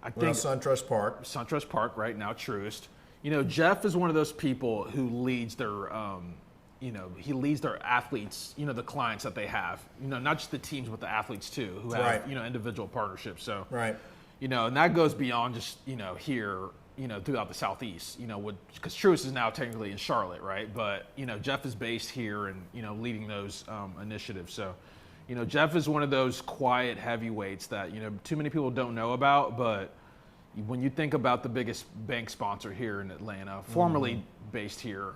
think SunTrust Park, right now Truist. Jeff is one of those people who leads their, he leads their athletes, the clients that they have, not just the teams, but the athletes too, who have, individual partnerships. So, and that goes beyond just, here, throughout the Southeast, because Truist is now technically in Charlotte, right? But, Jeff is based here and, leading those initiatives. So, Jeff is one of those quiet heavyweights that, too many people don't know about, but when you think about the biggest bank sponsor here in Atlanta, formerly based here,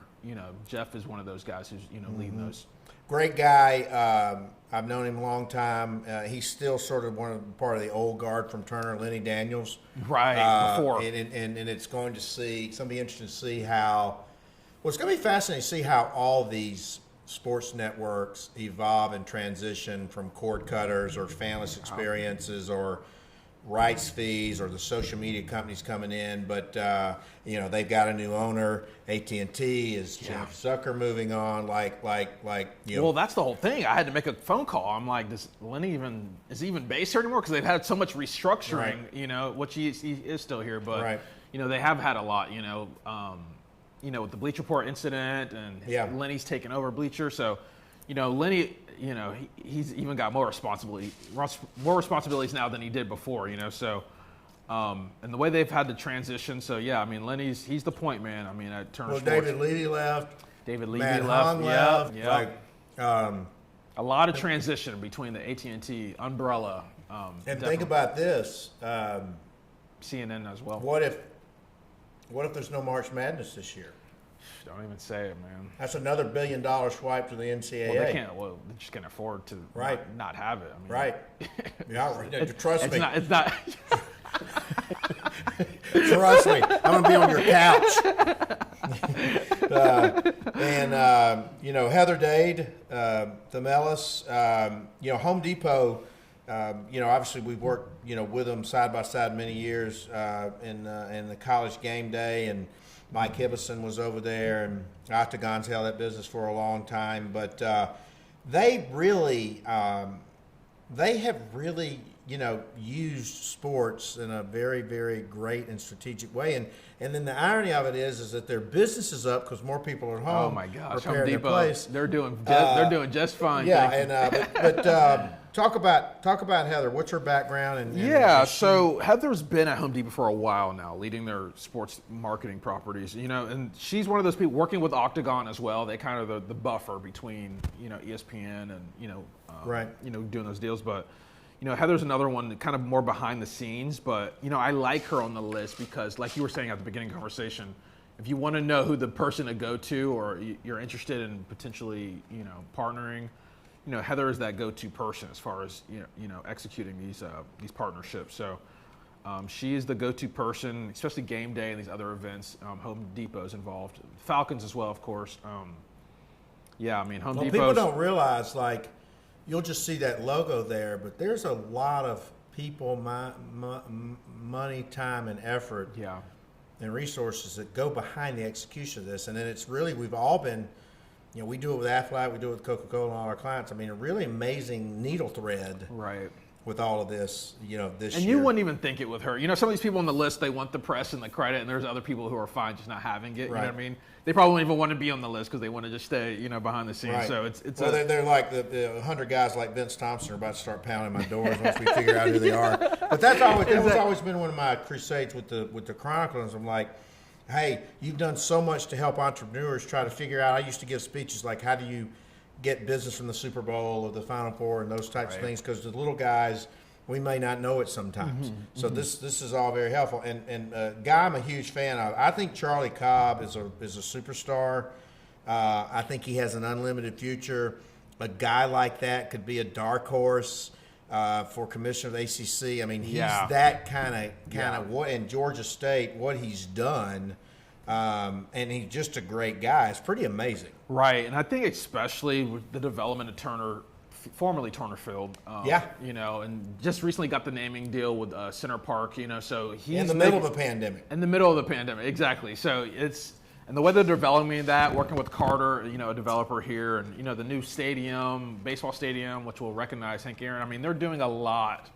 Jeff is one of those guys who's, leading those. Great guy. I've known him a long time. He's still sort of part of the old guard from Turner, Lenny Daniels. Right, before. And it's going to be interesting to see how, it's going to be fascinating to see how all these sports networks evolve and transition from cord cutters or fanless experiences or rights fees or the social media companies coming in, but they've got a new owner. AT&T is Jeff Zucker moving on. Well, that's the whole thing. I had to make a phone call. I'm like, does Lenny is he even based here anymore? Because they've had so much restructuring. Which he is still here, but they have had a lot. With the Bleacher Report incident, and Lenny's taken over Bleacher. So, Lenny. He's even got more responsibilities now than he did before, So, and the way they've had to transition. So, yeah, I mean, he's the point man. I mean, at Turner Sports. David Levy left. Matt Hung left. Yeah. A lot of transition between the AT&T umbrella. And think about this. CNN as well. What if there's no March Madness this year? Don't even say it, man. That's another $1 billion swipe to the NCAA. Well, they just can't afford to not have it. I mean, Trust me. It's not. Trust me. I'm going to be on your couch. Heather Dade, Themelis, Home Depot, obviously we've worked, with them side by side many years in the college game day, and Mike Hibison was over there, and Octagon's held that business for a long time. But they have really, used sports in a very, very great and strategic way. And then the irony of it is that their business is up because more people are home. Oh my gosh, Home Depot, they're doing just fine. Yeah, but talk about Heather. What's her background? So Heather's been at Home Depot for a while now, leading their sports marketing properties. And she's one of those people working with Octagon as well. They kind of the buffer between ESPN and doing those deals, but. Heather's another one kind of more behind the scenes, but, I like her on the list because, like you were saying at the beginning of the conversation, if you want to know who the person to go to or you're interested in potentially, partnering, Heather is that go-to person as far as, executing these partnerships. So, She is the go-to person, especially game day and these other events. Home Depot's involved. Falcons as well, of course. Yeah, I mean, Home Depot. People don't realize, like, you'll just see that logo there, but there's a lot of people, money, time, and effort and resources that go behind the execution of this. And then it's really, we've all been, we do it with Aflac, we do it with CocaCola and all our clients. I mean, a really amazing needle thread. Right. With all of this, this and year. You wouldn't even think it with her. Some of these people on the list, they want the press and the credit, and there's other people who are fine just not having it. You know what I mean? They probably don't even want to be on the list because they want to just stay, behind the scenes. Right. So it's. They're like the 100 guys like Vince Thompson are about to start pounding my doors once we figure out who they are. But that was always been one of my crusades with the Chronicles. I'm like, hey, you've done so much to help entrepreneurs try to figure out. I used to give speeches like, how do you get business from the Super Bowl or the Final Four and those types of things? Because the little guys, we may not know it sometimes. So this is all very helpful. And guy I'm a huge fan of. I think Charlie Cobb is a superstar. I think he has an unlimited future. A guy like that could be a dark horse for commissioner of the ACC. I mean, he's that kind of what in Georgia State, what he's done. And he's just a great guy. It's pretty amazing. Right, and I think especially with the development of Turner, formerly Turner Field. And just recently got the naming deal with Center Park. So he's in the middle of a pandemic. In the middle of the pandemic, exactly. So and the way they're developing that, working with Carter, a developer here, and the new stadium, baseball stadium, which will recognize Hank Aaron. I mean, they're doing a lot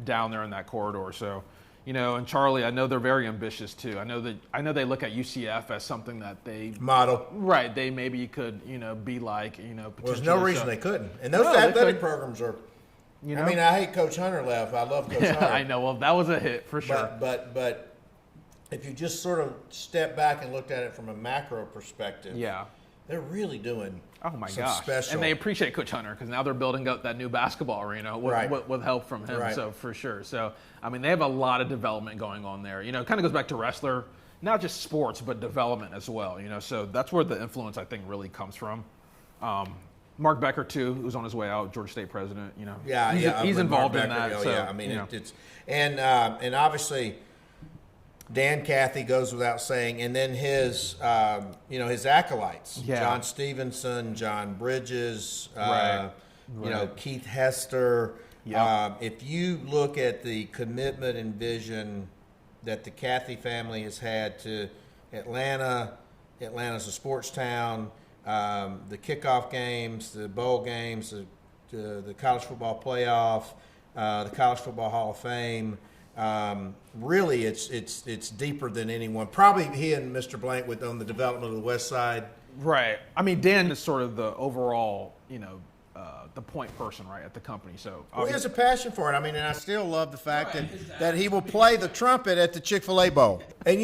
down there in that corridor. So. And Charlie, I know they're very ambitious too. I know they look at UCF as something that they model. Right, they maybe could, be like, Well, there's no reason they couldn't. And those athletic programs are. I mean, I hate Coach Hunter left. I love Coach Hunter. I know. Well, that was a hit for sure. But if you just sort of step back and looked at it from a macro perspective, they're really doing. Oh my some gosh! Special. And they appreciate Coach Hunter because now they're building up that new basketball arena with help from him. Right. So for sure. So I mean, they have a lot of development going on there. It kind of goes back to wrestler, not just sports but development as well. So that's where the influence I think really comes from. Mark Becker too, who's on his way out, Georgia State president. He's involved in that. Oh, so, I mean, it's and obviously. Dan Cathy goes without saying, and then his acolytes, John Stevenson, John Bridges, Keith Hester. If you look at the commitment and vision that the Cathy family has had to Atlanta's a sports town, the kickoff games, the bowl games, the college football playoff, the College Football Hall of Fame. Really, it's deeper than anyone. Probably he and Mr. Blank on the development of the West Side. Right. I mean, Dan is sort of the overall, the point person, right, at the company. So he has a passion for it. I mean, and I still love the fact that he will play the trumpet at the Chick-fil-A Bowl. And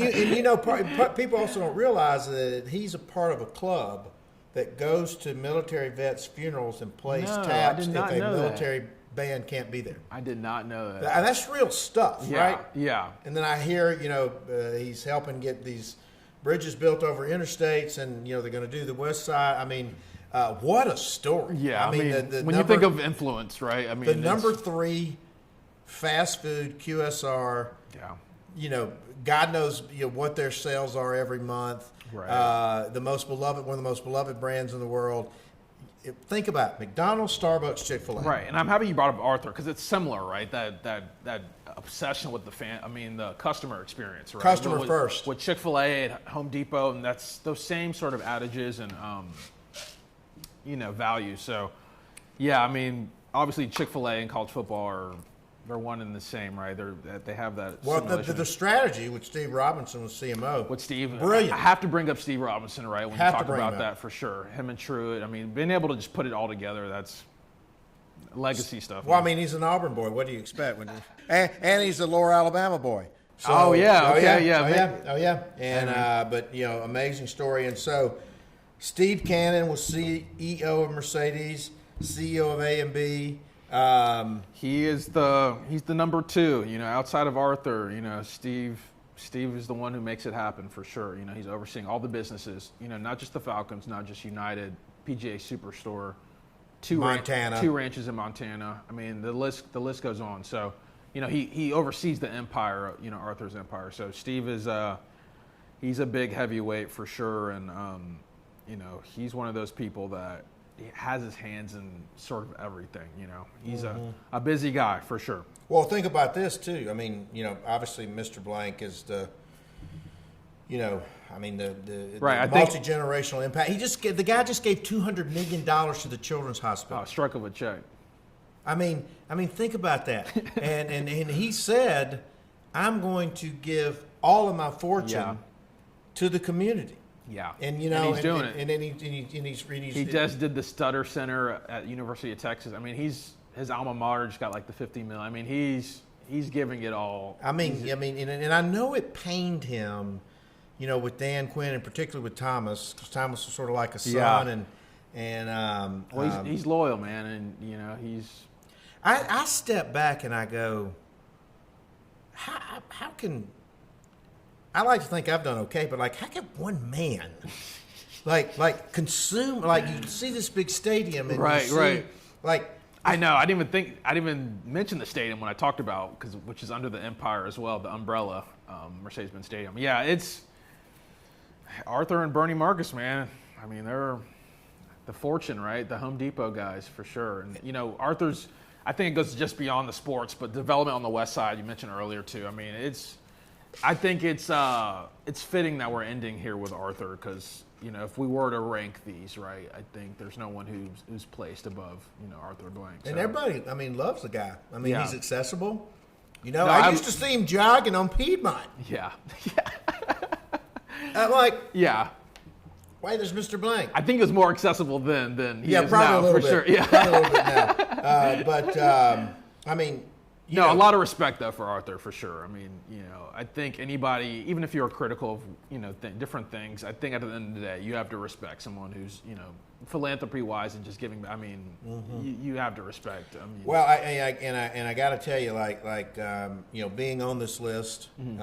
people also don't realize that he's a part of a club that goes to military vets' funerals and plays taps if a military band can't be there. I did not know that. And that's real stuff, right? Yeah. And then I hear, he's helping get these bridges built over interstates, and they're going to do the West Side. I mean, what a story! Yeah, I mean when you think of influence, right? I mean, the number 3 fast food QSR. Yeah. God knows what their sales are every month. Right. One of the most beloved brands in the world. Think about it. McDonald's, Starbucks, Chick-fil-A. Right, and I'm happy you brought up Arthur because it's similar, right? That obsession with the customer experience, right? Customer first. With Chick-fil-A at Home Depot, and that's those same sort of adages and values. So, yeah, I mean, obviously Chick-fil-A and college football they're one and the same, right? They have that. Well, the strategy with Steve Robinson was CMO. With Steve, brilliant. I have to bring up Steve Robinson, right? When you talk about that for sure, him and Truitt. I mean, being able to just put it all together, that's legacy stuff. Well, man. I mean, he's an Auburn boy. What do you expect? And he's a Lower Alabama boy. So, oh yeah. And but amazing story. And so, Steve Cannon was CEO of Mercedes, CEO of A&B. He's the number 2, outside of Arthur, Steve is the one who makes it happen for sure. He's overseeing all the businesses, not just the Falcons, not just United, PGA Superstore, two ranches in Montana. I mean, the list goes on. So, he oversees the empire, Arthur's empire. So Steve is he's a big heavyweight for sure, and he's one of those people that has his hands in sort of everything. He's a busy guy for sure. Well, think about this too. I mean, obviously Mr. Blank is the multi-generational impact. The guy just gave $200 million to the Children's Hospital. Struck of a check. I mean, think about that. and he said, "I'm going to give all of my fortune to the community." Yeah, and he's doing it. And then he's he just did the Stutter Center at University of Texas. I mean, his alma mater just got like the $50 million. I mean, he's giving it all. And I know it pained him, with Dan Quinn and particularly with Thomas, because Thomas was sort of like a son, he's loyal, man, and he's. I step back and I go, how can. I like to think I've done okay, but how can one man, consume, you see this big stadium and right. I know. I didn't even mention the stadium when I talked about, which is under the Empire as well, the umbrella, Mercedes-Benz Stadium. Yeah, it's Arthur and Bernie Marcus, man. I mean, they're the fortune, right? The Home Depot guys for sure. And Arthur's. I think it goes just beyond the sports, but development on the West Side you mentioned earlier too. I mean, I think it's fitting that we're ending here with Arthur because if we were to rank these, right, I think there's no one who's placed above Arthur Blank. So. And everybody, loves the guy. He's accessible. I used to see him jogging on Piedmont. Yeah. I'm like, yeah. Wait, there's Mr. Blank. I think it was more accessible then he is probably now, a little for bit. sure. Yeah, probably a little bit now. a lot of respect though for Arthur for sure. I mean, I think anybody, even if you're critical of different things, I think at the end of the day you have to respect someone who's philanthropy wise and just giving. I mean, you have to respect. I mean, well, I got to tell you, being on this list, we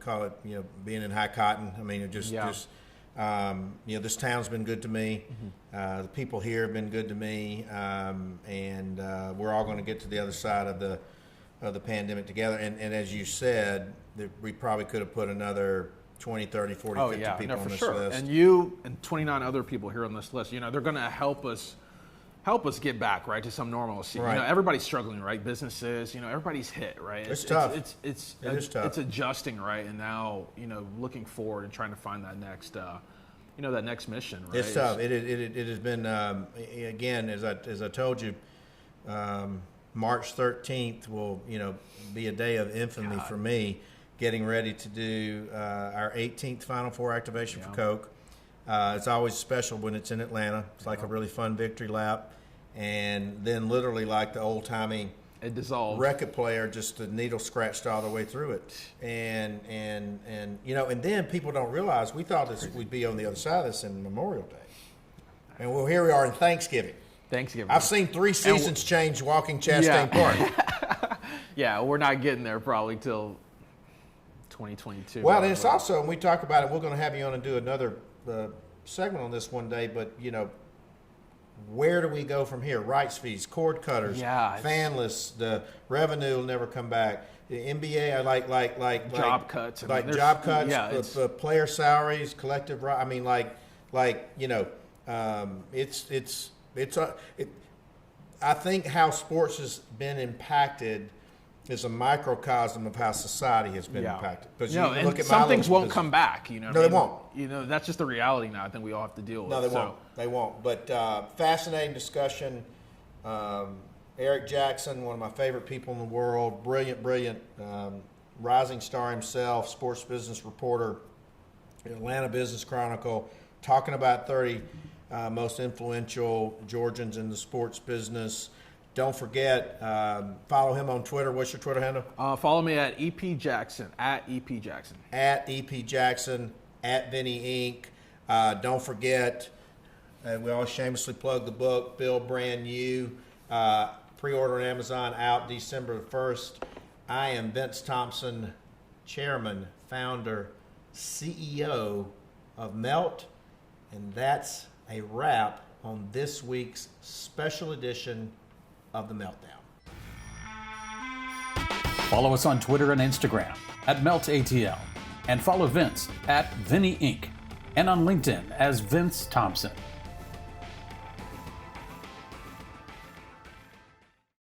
call it being in high cotton. I mean, this town's been good to me. The people here have been good to me, and we're all going to get to the other side of the pandemic together. And as you said, we probably could have put another 20, 30, 40, 50 people on this list. And you and 29 other people here on this list, they're going to help us get back, right, to some normalcy. Right. Everybody's struggling, right? Businesses, everybody's hit, right? It's tough. It is tough. It's adjusting, right? And now, looking forward and trying to find that next, that next mission, right? It's tough. It has been, again, as I told you, March 13th will, be a day of infamy for me, getting ready to do our 18th Final Four activation for Coke. It's always special when it's in Atlanta. It's like a really fun victory lap. And then literally like the old-timey it dissolved. Record player, just the needle scratched all the way through it. And and then people don't realize we thought we'd be on the other side of this in Memorial Day. And here we are in Thanksgiving. I've seen 3 seasons change walking Chastain Park. Yeah, we're not getting there probably till 2022. Well, and it's also, and we talk about it, we're going to have you on and do another segment on this one day, but, where do we go from here? Rights fees, cord cutters, fanless, the revenue will never come back. The NBA, I like job cuts. Job cuts, player salaries, collective, I think how sports has been impacted is a microcosm of how society has been impacted. Because some things won't come back. No, they won't. That's just the reality now. I think we all have to deal with. No, they won't. They won't. But fascinating discussion. Eric Jackson, one of my favorite people in the world, brilliant, rising star himself, sports business reporter, Atlanta Business Chronicle, talking about 30 most influential Georgians in the sports business. Don't forget, follow him on Twitter. What's your Twitter handle? Follow me at EP Jackson, at EP Jackson. At EP Jackson, at Vinny Inc. Don't forget, we always shamelessly plug the book, Bill Brand New. Pre-order on Amazon, out December 1st. I am Vince Thompson, chairman, founder, CEO of Melt. And that's a wrap on this week's special edition of the MeltDown. Follow us on Twitter and Instagram at MeltATL, and follow Vince at Vinny Inc. and on LinkedIn as Vince Thompson.